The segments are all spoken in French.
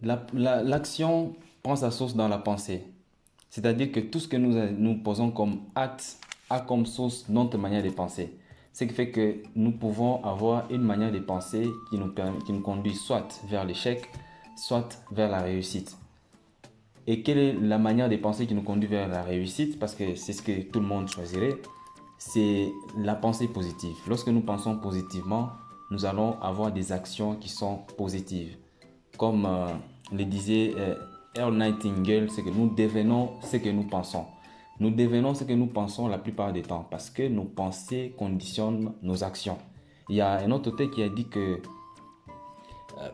L'action prend sa source dans la pensée. C'est-à-dire que tout ce que nous posons comme acte a comme source notre manière de penser. Ce qui fait que nous pouvons avoir une manière de penser qui nous conduit soit vers l'échec, soit vers la réussite. Et quelle est la manière de penser qui nous conduit vers la réussite? Parce que c'est ce que tout le monde choisirait. C'est la pensée positive. Lorsque nous pensons positivement, nous allons avoir des actions qui sont positives. Comme le disait Earl Nightingale, c'est que nous devenons ce que nous pensons. Nous devenons ce que nous pensons la plupart du temps parce que nos pensées conditionnent nos actions. Il y a un autre auteur qui a dit que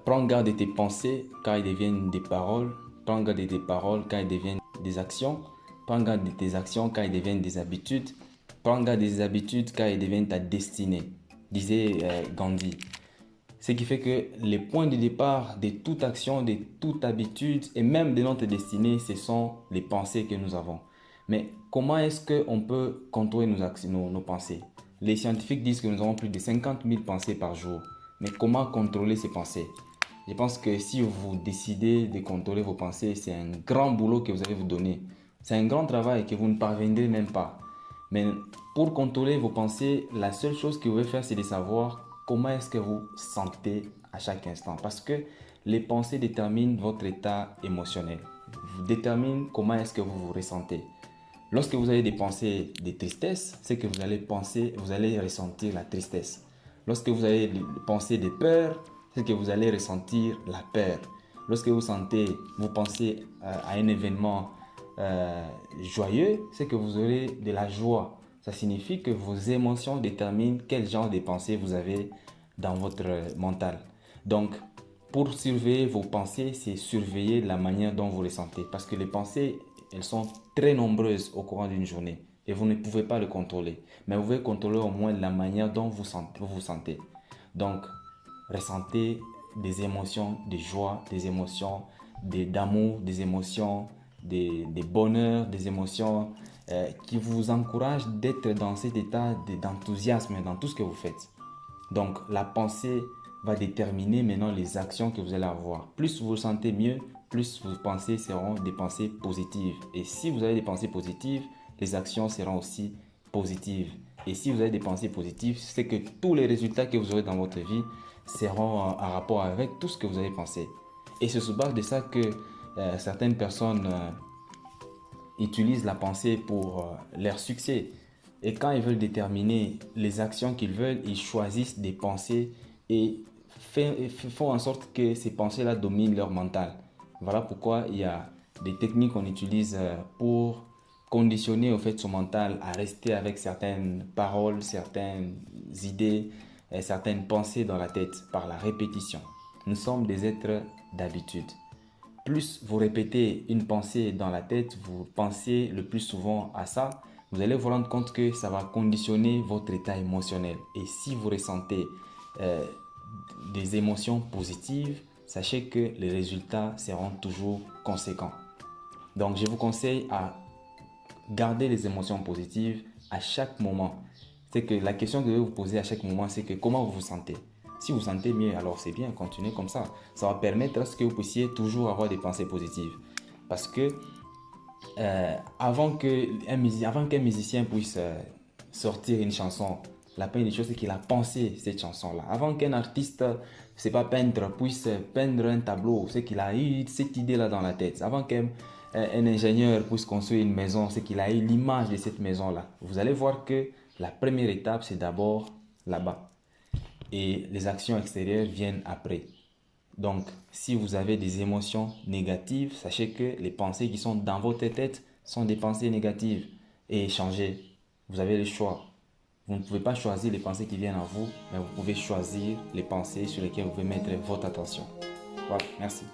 prends garde de tes pensées car elles deviennent des paroles. Prends garde de tes paroles car elles deviennent des actions. Prends garde de tes actions car elles deviennent des habitudes. Prends garde des habitudes car elles deviennent ta destinée, disait Gandhi. Ce qui fait que les points de départ de toute action, de toute habitude et même de notre destinée, ce sont les pensées que nous avons. Mais comment est-ce qu'on peut contrôler nos pensées? Les scientifiques disent que nous avons plus de 50 000 pensées par jour. Mais comment contrôler ces pensées? Je pense que si vous décidez de contrôler vos pensées, c'est un grand boulot que vous allez vous donner. C'est un grand travail que vous ne parviendrez même pas. Mais pour contrôler vos pensées, la seule chose que vous devez faire, c'est de savoir comment est-ce que vous sentez à chaque instant. Parce que les pensées déterminent votre état émotionnel. Vous déterminent comment est-ce que vous vous ressentez. Lorsque vous avez des pensées de tristesse, c'est que vous allez penser, vous allez ressentir la tristesse. Lorsque vous avez des pensées de peur, c'est que vous allez ressentir la peur. Lorsque vous pensez à un événement joyeux, c'est que vous aurez de la joie. Ça signifie que vos émotions déterminent quel genre de pensée vous avez dans votre mental. Donc, pour surveiller vos pensées, c'est surveiller la manière dont vous les sentez. Parce que les pensées, elles sont très nombreuses au courant d'une journée. Et vous ne pouvez pas le contrôler. Mais vous pouvez contrôler au moins la manière dont vous vous sentez. Donc, ressentez des émotions de joie, des émotions d'amour, des émotions de bonheur, des émotions qui vous encouragent d'être dans cet état d'enthousiasme dans tout ce que vous faites. Donc, la pensée va déterminer maintenant les actions que vous allez avoir. Plus vous vous sentez mieux, plus vos pensées seront des pensées positives. Et si vous avez des pensées positives, les actions seront aussi positives. Et si vous avez des pensées positives, c'est que tous les résultats que vous aurez dans votre vie seront en rapport avec tout ce que vous avez pensé. Et c'est sur base de ça que certaines personnes utilisent la pensée pour leur succès. Et quand ils veulent déterminer les actions qu'ils veulent, ils choisissent des pensées et font en sorte que ces pensées-là dominent leur mental. Voilà pourquoi il y a des techniques qu'on utilise pour conditionner au fait son mental à rester avec certaines paroles, certaines idées, certaines pensées dans la tête par la répétition. Nous sommes des êtres d'habitude. Plus vous répétez une pensée dans la tête, vous pensez le plus souvent à ça, vous allez vous rendre compte que ça va conditionner votre état émotionnel. Et si vous ressentez euh, des émotions positives, sachez que les résultats seront toujours conséquents. Donc, je vous conseille à garder les émotions positives à chaque moment. C'est que la question que vous devez vous poser à chaque moment, c'est que comment vous vous sentez. Si vous vous sentez mieux, alors c'est bien, continuez comme ça. Ça va permettre à ce que vous puissiez toujours avoir des pensées positives. Parce que avant qu'un musicien puisse sortir une chanson, la première des choses, c'est qu'il a pensé cette chanson-là. Avant qu'un artiste, c'est pas peintre, puisse peindre un tableau, c'est qu'il a eu cette idée-là dans la tête. Avant qu'un ingénieur puisse construire une maison, c'est qu'il a eu l'image de cette maison-là. Vous allez voir que la première étape, c'est d'abord là-bas. Et les actions extérieures viennent après. Donc, si vous avez des émotions négatives, sachez que les pensées qui sont dans votre tête sont des pensées négatives. Et changez. Vous avez le choix. Vous ne pouvez pas choisir les pensées qui viennent à vous, mais vous pouvez choisir les pensées sur lesquelles vous pouvez mettre votre attention. Voilà, merci.